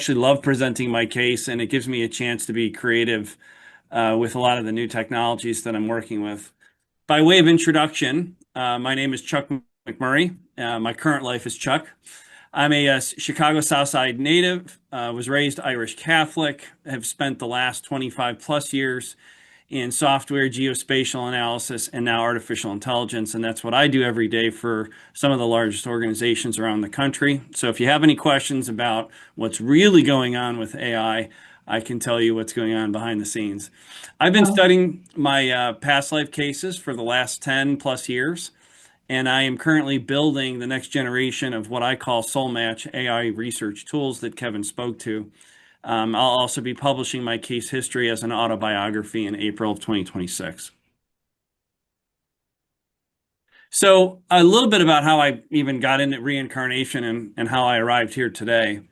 actually love presenting my case, and it gives me a chance to be creative with a lot of the new technologies that I'm working with. By way of introduction, my name is Chuck McMurray. My current life is Chuck. I'm a Chicago South Side native, was raised Irish Catholic, have spent the last 25 plus years in software, geospatial analysis, and now artificial intelligence. And that's what I do every day for some of the largest organizations around the country. So if you have any questions about what's really going on with AI, I can tell you what's going on behind the scenes. I've been studying my past life cases for the last 10 plus years, and I am currently building the next generation of what I call soul match AI research tools that Kevin spoke to. I'll also be publishing my case history as an autobiography in April of 2026. So a little bit about how I even got into reincarnation and how I arrived here today.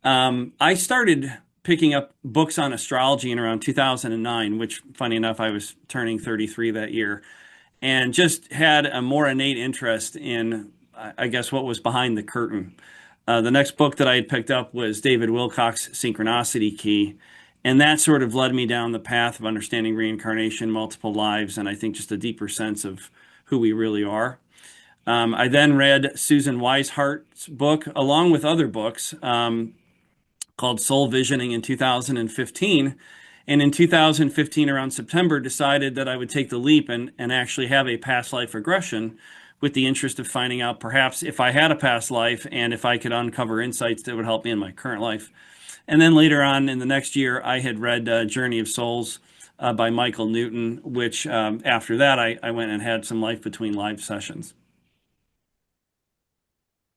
I started picking up books on astrology in around 2009, which, funny enough, I was turning 33 that year, and just had a more innate interest in, I guess, what was behind the curtain. The next book that I had picked up was David Wilcock's Synchronicity Key, and that sort of led me down the path of understanding reincarnation, multiple lives, and I think just a deeper sense of who we really are. I then read Susan Weishart's book, along with other books, called Soul Visioning in 2015. And in 2015, around September, decided that I would take the leap and actually have a past life regression with the interest of finding out perhaps if I had a past life and if I could uncover insights that would help me in my current life. And then later on in the next year, I had read Journey of Souls by Michael Newton, which after that, I went and had some life between live sessions.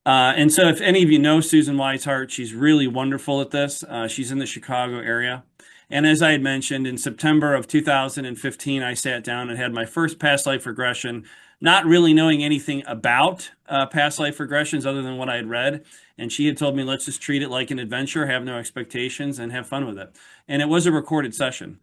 And so if any of you know Susan Weishart, she's really wonderful at this. She's in the Chicago area. And as I had mentioned, in September of 2015, I sat down and had my first past life regression, not really knowing anything about past life regressions other than what I had read. And she had told me, let's just treat it like an adventure, have no expectations, and have fun with it. And it was a recorded session.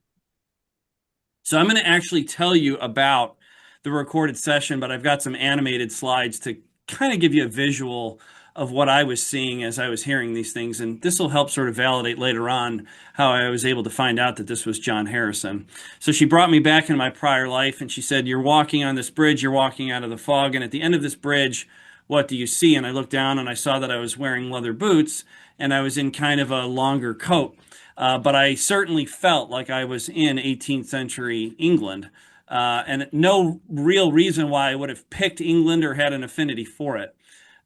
So I'm going to actually tell you about the recorded session, but I've got some animated slides to kind of give you a visual of what I was seeing as I was hearing these things. And this will help sort of validate later on how I was able to find out that this was John Harrison. So she brought me back in my prior life and she said, you're walking on this bridge, you're walking out of the fog. And at the end of this bridge, what do you see? And I looked down and I saw that I was wearing leather boots and I was in kind of a longer coat. But I certainly felt like I was in 18th century England. And no real reason why I would have picked England or had an affinity for it.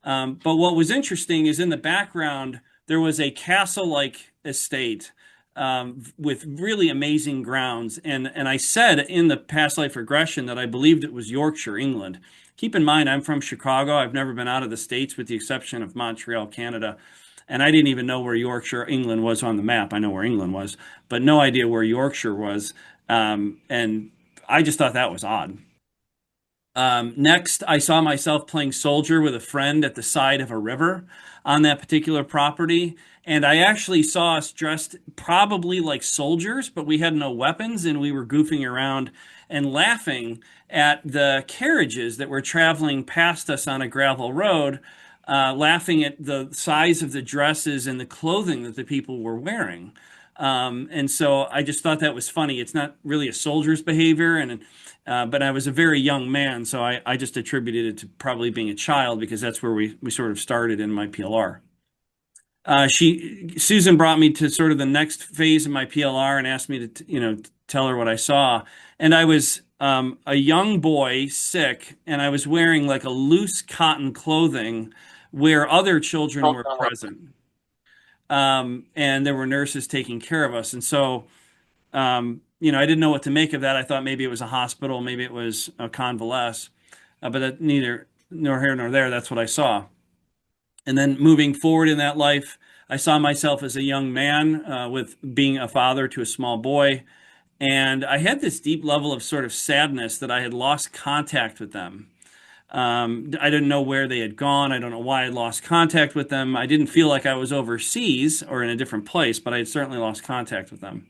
But what was interesting is in the background, there was a castle-like estate with really amazing grounds. And I said in the past life regression that I believed it was Yorkshire, England. Keep in mind, I'm from Chicago. I've never been out of the States with the exception of Montreal, Canada. And I didn't even know where Yorkshire, England was on the map. I know where England was, but no idea where Yorkshire was. And I just thought that was odd. Next, I saw myself playing soldier with a friend at the side of a river on that particular property. And I actually saw us dressed probably like soldiers, but we had no weapons and we were goofing around and laughing at the carriages that were traveling past us on a gravel road, laughing at the size of the dresses and the clothing that the people were wearing. And so I just thought that was funny. It's not really a soldier's behavior, but I was a very young man, so I just attributed it to probably being a child because that's where we sort of started in my PLR. Susan brought me to sort of the next phase of my PLR and asked me to, tell her what I saw. And I was a young boy, sick, and I was wearing like a loose cotton clothing where other children were present. And there were nurses taking care of us. And so, I didn't know what to make of that. I thought maybe it was a hospital, maybe it was a convalesce, but that neither nor here nor there. That's what I saw. And then moving forward in that life, I saw myself as a young man with being a father to a small boy. And I had this deep level of sort of sadness that I had lost contact with them. I didn't know where they had gone. I don't know why I lost contact with them. I didn't feel like I was overseas or in a different place, but I had certainly lost contact with them.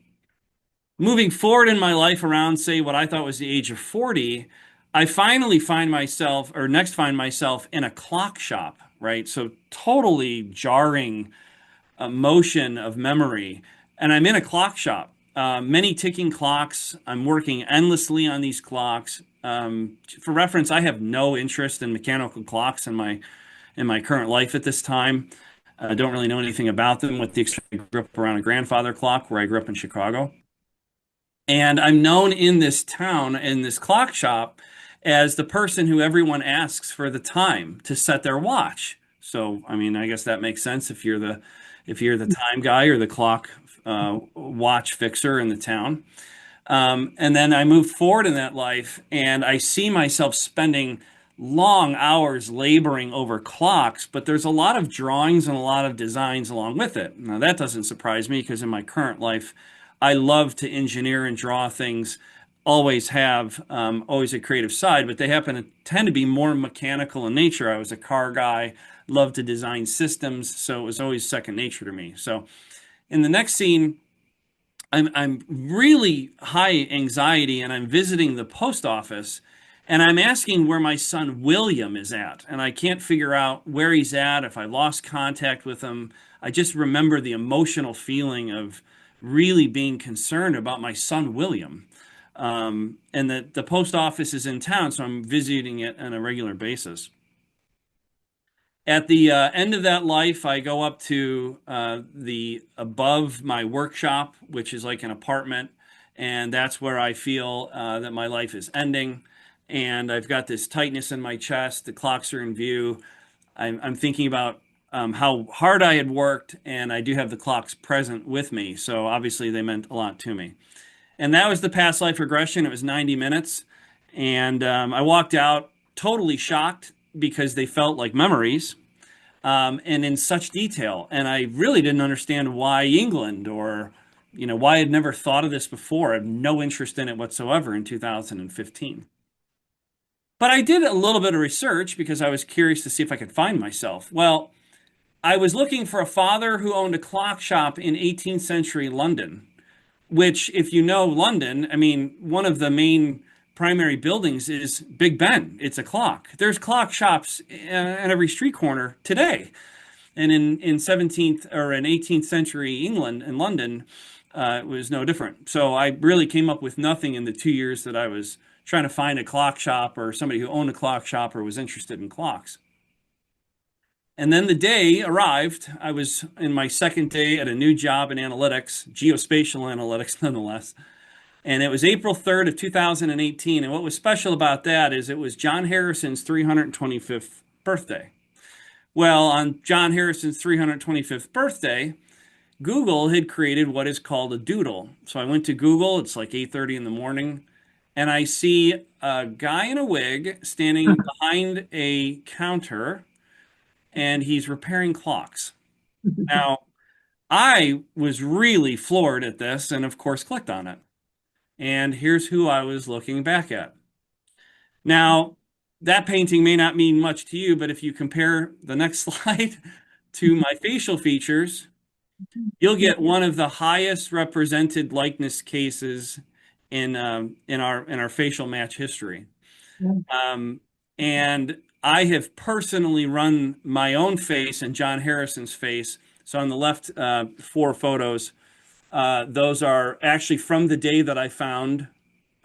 Moving forward in my life around, say, what I thought was the age of 40, I finally find myself in a clock shop, right? So totally jarring motion of memory. And I'm in a clock shop. Many ticking clocks. I'm working endlessly on these clocks. For reference, I have no interest in mechanical clocks in my current life at this time. I don't really know anything about them, with the exception I grew up around a grandfather clock where I grew up in Chicago. And I'm known in this town, in this clock shop, as the person who everyone asks for the time to set their watch. So, I mean, I guess that makes sense if you're the time guy or the clock watch fixer in the town. And then I moved forward in that life, and I see myself spending long hours laboring over clocks, but there's a lot of drawings and a lot of designs along with it. Now, that doesn't surprise me because in my current life, I love to engineer and draw things, always have, always a creative side, but they happen to tend to be more mechanical in nature. I was a car guy, loved to design systems, so it was always second nature to me. So in the next scene, I'm really high anxiety and I'm visiting the post office and I'm asking where my son William is at. And I can't figure out where he's at, if I lost contact with him. I just remember the emotional feeling of really being concerned about my son William. And that the post office is in town, so I'm visiting it on a regular basis. At the end of that life, I go up to the above my workshop, which is like an apartment, and that's where I feel that my life is ending. And I've got this tightness in my chest. The clocks are in view. I'm thinking about how hard I had worked, and I do have the clocks present with me. So obviously, they meant a lot to me. And that was the past life regression. It was 90 minutes. And I walked out totally shocked because they felt like memories and in such detail. And I really didn't understand why England or, why I'd never thought of this before. I had no interest in it whatsoever in 2015. But I did a little bit of research because I was curious to see if I could find myself. Well, I was looking for a father who owned a clock shop in 18th century London, which, if you know London, I mean, one of the main primary buildings is Big Ben. It's a clock. There's clock shops at every street corner today. And in 17th or in 18th century England and London, it was no different. So I really came up with nothing in the 2 years that I was trying to find a clock shop or somebody who owned a clock shop or was interested in clocks. And then the day arrived. I was in my second day at a new job in analytics, geospatial analytics nonetheless. And it was April 3rd of 2018. And what was special about that is it was John Harrison's 325th birthday. Well, on John Harrison's 325th birthday, Google had created what is called a doodle. So I went to Google. It's like 8:30 in the morning. And I see a guy in a wig standing behind a counter and he's repairing clocks. Now, I was really floored at this and, of course, clicked on it. And here's who I was looking back at. Now, that painting may not mean much to you, but if you compare the next slide to my facial features, you'll get one of the highest represented likeness cases in our facial match history. And I have personally run my own face and John Harrison's face. So on the left, 4 photos, those are actually from the day that I found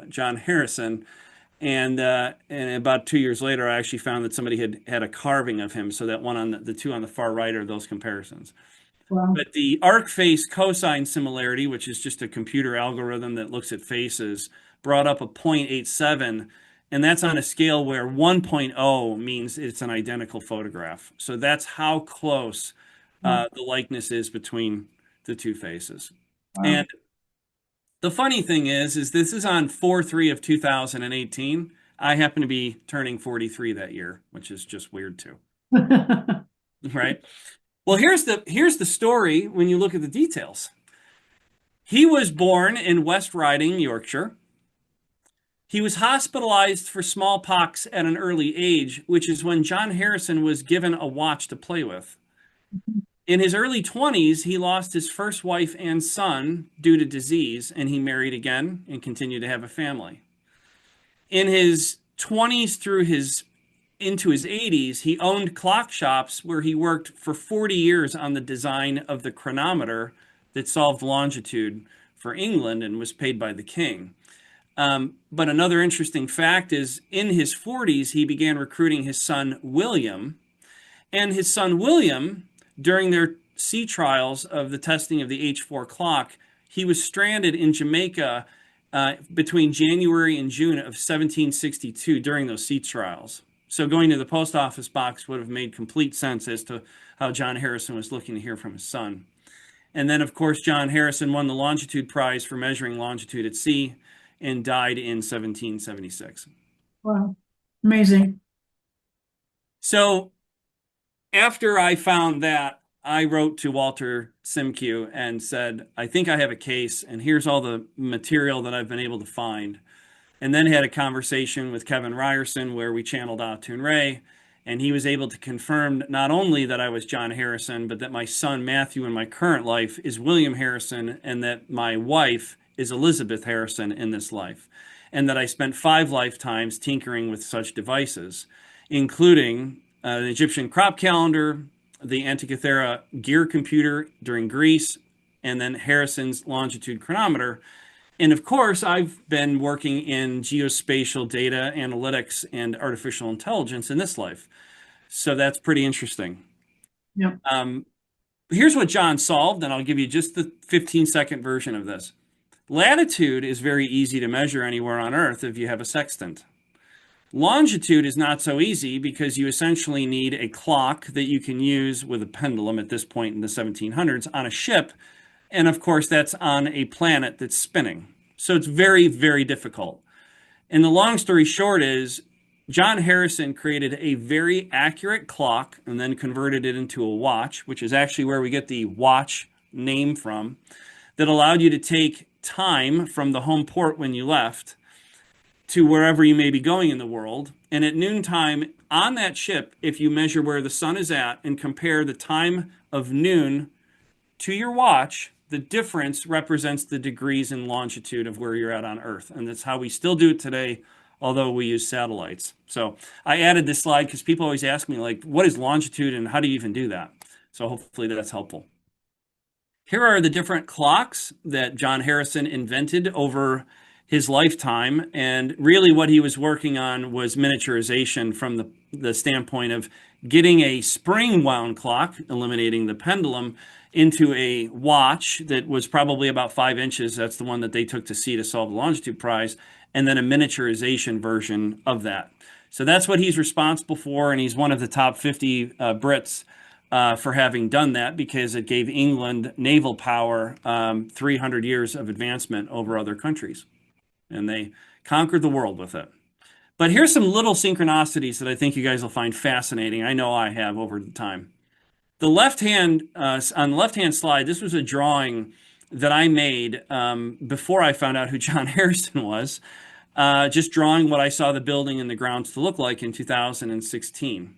John Harrison. And about 2 years later, I actually found that somebody had a carving of him. So that one on the two on the far right are those comparisons. Wow. But the arc face cosine similarity, which is just a computer algorithm that looks at faces, brought up a 0.87. And that's on a scale where 1.0 means it's an identical photograph. So that's how close the likeness is between the two faces. Wow. And the funny thing is this is on 4/3 of 2018. I happen to be turning 43 that year, which is just weird too. Right? Well, here's the story when you look at the details. He was born in West Riding, Yorkshire. He was hospitalized for smallpox at an early age, which is when John Harrison was given a watch to play with. In his early 20s, he lost his first wife and son due to disease, and he married again and continued to have a family. In his 20s through his into his 80s, he owned clock shops where he worked for 40 years on the design of the chronometer that solved longitude for England and was paid by the king. But another interesting fact is in his 40s, he began recruiting his son William. And his son William, during their sea trials of the testing of the H4 clock, he was stranded in Jamaica between January and June of 1762 during those sea trials. So going to the post office box would have made complete sense as to how John Harrison was looking to hear from his son. And then, of course, John Harrison won the Longitude Prize for measuring longitude at sea and died in 1776. Wow. Amazing. So after I found that, I wrote to Walter Simkew and said, I think I have a case, and here's all the material that I've been able to find. And then had a conversation with Kevin Ryerson where we channeled Atun Ray, and he was able to confirm not only that I was John Harrison, but that my son Matthew in my current life is William Harrison, and that my wife is Elizabeth Harrison in this life, and that I spent 5 lifetimes tinkering with such devices, including the Egyptian crop calendar, the Antikythera gear computer during Greece, and then Harrison's longitude chronometer. And of course, I've been working in geospatial data analytics and artificial intelligence in this life. So that's pretty interesting. Yep. Here's what John solved, and I'll give you just the 15-second version of this. Latitude is very easy to measure anywhere on Earth if you have a sextant. Longitude is not so easy because you essentially need a clock that you can use with a pendulum at this point in the 1700s on a ship. And of course, that's on a planet that's spinning. So it's very, very difficult. And the long story short is John Harrison created a very accurate clock and then converted it into a watch, which is actually where we get the watch name from, that allowed you to take time from the home port when you left to wherever you may be going in the world. And at noontime on that ship, if you measure where the sun is at and compare the time of noon to your watch, the difference represents the degrees in longitude of where you're at on Earth. And that's how we still do it today, although we use satellites. So I added this slide because people always ask me, like, what is longitude and how do you even do that? So hopefully that's helpful. Here are the different clocks that John Harrison invented over his lifetime. And really what he was working on was miniaturization from the standpoint of getting a spring wound clock, eliminating the pendulum, into a watch that was probably about 5 inches. That's the one that they took to sea to solve the longitude prize, and then a miniaturization version of that. So that's what he's responsible for, and he's one of the top 50 Brits for having done that because it gave England naval power 300 years of advancement over other countries. And they conquered the world with it. But here's some little synchronicities that I think you guys will find fascinating. I know I have over the time. The left hand, on the left-hand slide, this was a drawing that I made before I found out who John Harrison was, just drawing what I saw the building and the grounds to look like in 2016.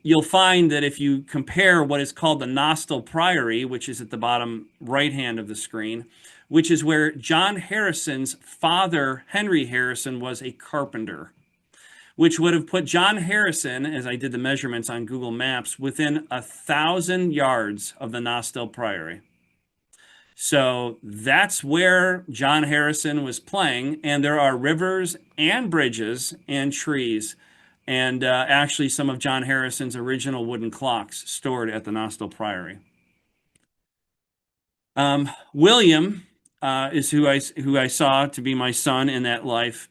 You'll find that if you compare what is called the Nostell Priory, which is at the bottom right hand of the screen, which is where John Harrison's father, Henry Harrison, was a carpenter, which would have put John Harrison, as I did the measurements on Google Maps, within 1,000 yards of the Nostell Priory. So that's where John Harrison was playing, and there are rivers and bridges and trees and actually some of John Harrison's original wooden clocks stored at the Nostell Priory. William is who I saw to be my son in that life.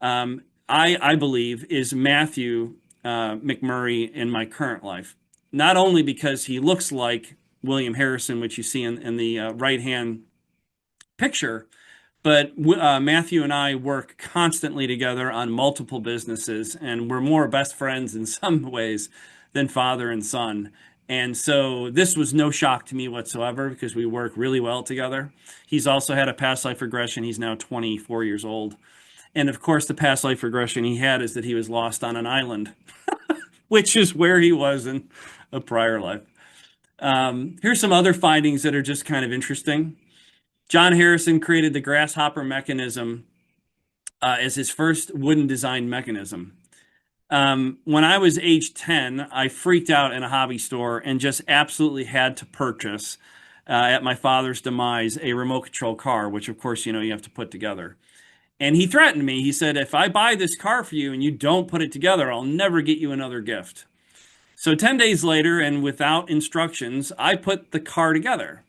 I believe is Matthew McMurray in my current life. Not only because he looks like William Harrison, which you see in the right-hand picture, but Matthew and I work constantly together on multiple businesses, and we're more best friends in some ways than father and son. And so this was no shock to me whatsoever because we work really well together. He's also had a past life regression. He's now 24 years old. And of course, the past life regression he had is that he was lost on an island, which is where he was in a prior life. Here's some other findings that are just kind of interesting. John Harrison created the grasshopper mechanism as his first wooden design mechanism. When I was age 10, I freaked out in a hobby store and just absolutely had to purchase, at my father's demise, a remote control car, which of course, you have to put together. And he threatened me. He said, if I buy this car for you and you don't put it together, I'll never get you another gift. So 10 days later, and without instructions, I put the car together.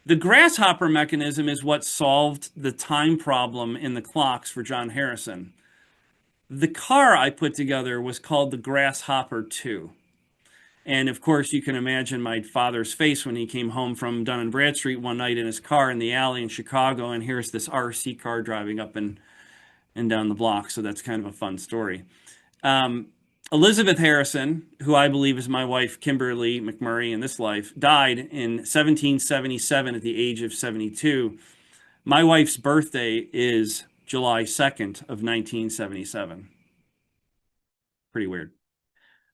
The grasshopper mechanism is what solved the time problem in the clocks for John Harrison. The car I put together was called the Grasshopper 2. And of course, you can imagine my father's face when he came home from Dun and Bradstreet one night in his car in the alley in Chicago, and here's this RC car driving up and down the block. So that's kind of a fun story. Elizabeth Harrison, who I believe is my wife, Kimberly McMurray, in this life, died in 1777 at the age of 72. My wife's birthday is July 2nd of 1977. Pretty weird.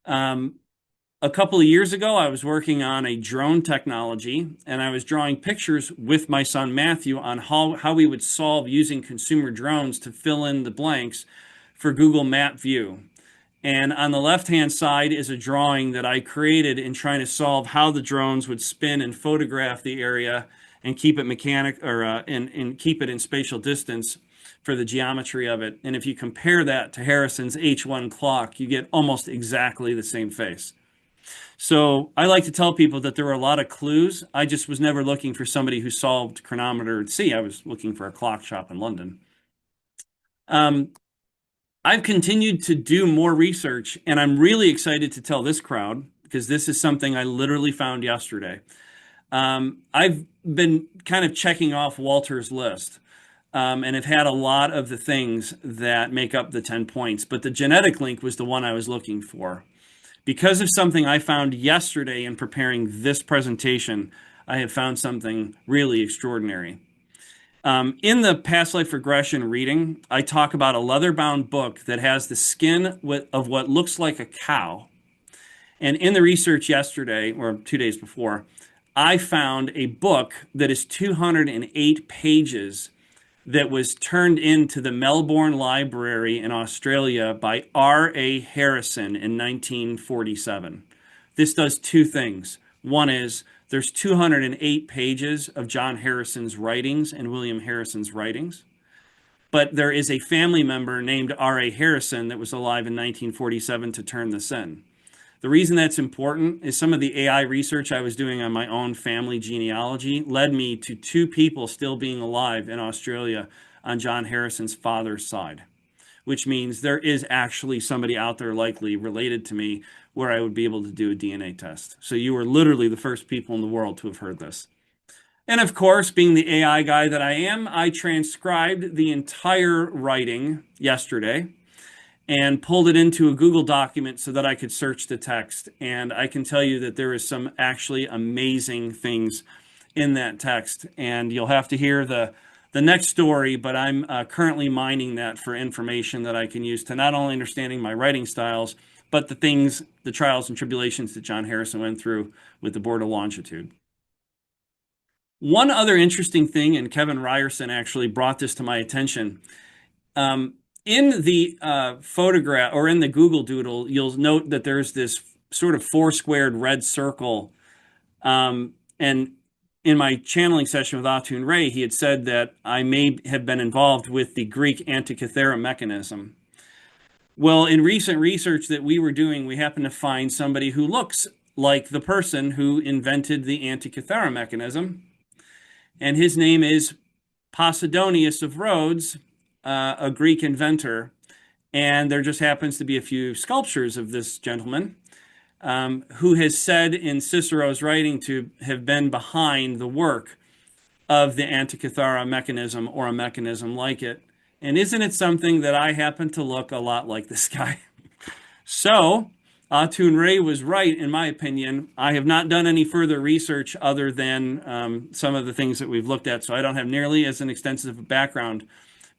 A couple of years ago, I was working on a drone technology, and I was drawing pictures with my son Matthew on how we would solve using consumer drones to fill in the blanks for Google Map View. And on the left-hand side is a drawing that I created in trying to solve how the drones would spin and photograph the area and keep it and keep it in spatial distance for the geometry of it. And if you compare that to Harrison's H1 clock, you get almost exactly the same face. So I like to tell people that there were a lot of clues. I just was never looking for somebody who solved chronometer at sea. I was looking for a clock shop in London. I've continued to do more research, and I'm really excited to tell this crowd because this is something I literally found yesterday. I've been kind of checking off Walter's list, and have had a lot of the things that make up the 10 points, but the genetic link was the one I was looking for. Because of something I found yesterday in preparing this presentation, I have found something really extraordinary. In the past life regression reading, I talk about a leather-bound book that has the skin of what looks like a cow. And in the research yesterday, or 2 days before, I found a book that is 208 pages that was turned into the Melbourne Library in Australia by R.A. Harrison in 1947. This does two things. One is there's 208 pages of John Harrison's writings and William Harrison's writings, but there is a family member named R.A. Harrison that was alive in 1947 to turn this in. The reason that's important is some of the AI research I was doing on my own family genealogy led me to two people still being alive in Australia on John Harrison's father's side, which means there is actually somebody out there likely related to me where I would be able to do a DNA test. So you are literally the first people in the world to have heard this. And of course, being the AI guy that I am, I transcribed the entire writing yesterday and pulled it into a Google document so that I could search the text. And I can tell you that there is some actually amazing things in that text. And you'll have to hear the next story, but I'm currently mining that for information that I can use to not only understanding my writing styles, but the trials and tribulations that John Harrison went through with the Board of Longitude. One other interesting thing, and Kevin Ryerson actually brought this to my attention, in the photograph or in the Google Doodle, you'll note that there's this sort of four-squared red circle. And in my channeling session with Atun Ray, he had said that I may have been involved with the Greek Antikythera mechanism. Well, in recent research that we were doing, we happened to find somebody who looks like the person who invented the Antikythera mechanism. And his name is Posidonius of Rhodes, a Greek inventor, and there just happens to be a few sculptures of this gentleman who has said in Cicero's writing to have been behind the work of the Antikythera mechanism or a mechanism like it. And isn't it something that I happen to look a lot like this guy? So Atun Ray was right, in my opinion. I have not done any further research other than some of the things that we've looked at, so I don't have nearly as an extensive background.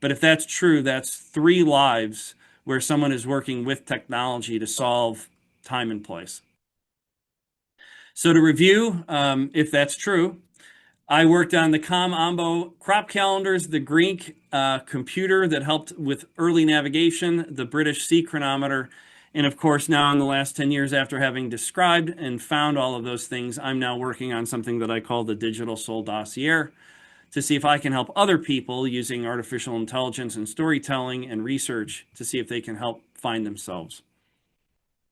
But if that's true, that's 3 lives where someone is working with technology to solve time and place. So to review, if that's true, I worked on the Ambo crop calendars, the Greek computer that helped with early navigation, the British sea chronometer, And of course, now in the last 10 years, after having described and found all of those things, I'm now working on something that I call the Digital Soul Dossier to see if I can help other people using artificial intelligence and storytelling and research to see if they can help find themselves.